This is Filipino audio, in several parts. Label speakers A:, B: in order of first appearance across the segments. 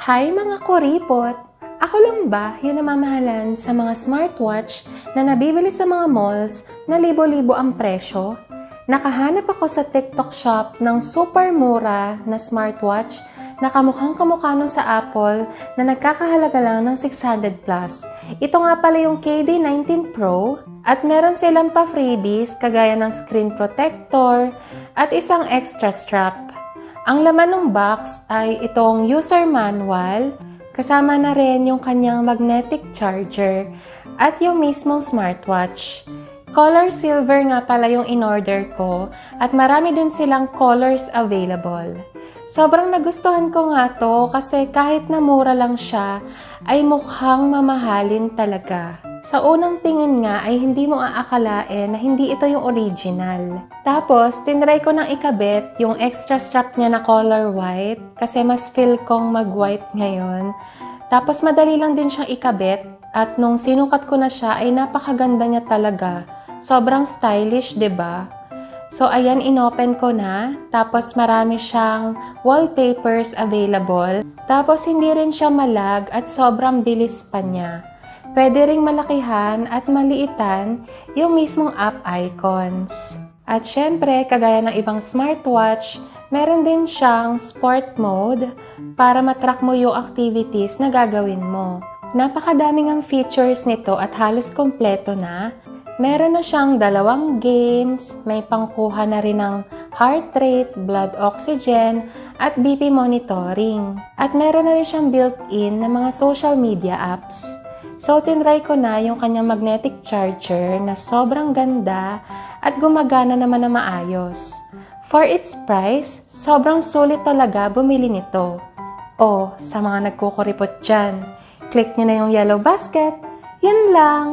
A: Hi mga kuripot! Ako lang ba yung namamahalan sa mga smartwatch na nabibili sa mga malls na libo-libo ang presyo? Nakahanap ako sa TikTok shop ng super mura na smartwatch na kamukhang-kamukha nun sa Apple na nagkakahalaga lang ng 600 plus. Ito nga pala yung KD19 Pro at meron silang pa freebies kagaya ng screen protector at isang extra strap. Ang laman ng box ay itong user manual, kasama na rin yung kanyang magnetic charger at yung mismong smartwatch. Color silver nga pala yung in-order ko at marami din silang colors available. Sobrang nagustuhan ko nga to kasi kahit na mura lang siya ay mukhang mamahalin talaga. Sa unang tingin nga ay hindi mo aakalain na hindi ito yung original. Tapos, tinry ko nang ikabit yung extra strap niya na color white kasi mas feel kong mag-white ngayon. Tapos, madali lang din siyang ikabit at nung sinukat ko na siya ay napakaganda niya talaga. Sobrang stylish, 'di ba? So, ayan, inopen ko na. Tapos, marami siyang wallpapers available. Tapos, hindi rin siya malag at sobrang bilis pa niya. Pwede ring malakihan at maliitan yung mismong app icons. At syempre, kagaya ng ibang smartwatch, meron din siyang sport mode para matrack mo yung activities na gagawin mo. Napakadaming ang features nito at halos kompleto na. Meron na siyang 2 games, may pangkuha na rin ng heart rate, blood oxygen, at BP monitoring. At meron na rin siyang built-in na mga social media apps. So, tinry ko na yung kanyang magnetic charger na sobrang ganda at gumagana naman na maayos. For its price, sobrang sulit talaga bumili nito. O, sa mga nagkukuripot dyan, click nyo na yung yellow basket. Yan lang.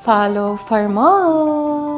A: Follow for more!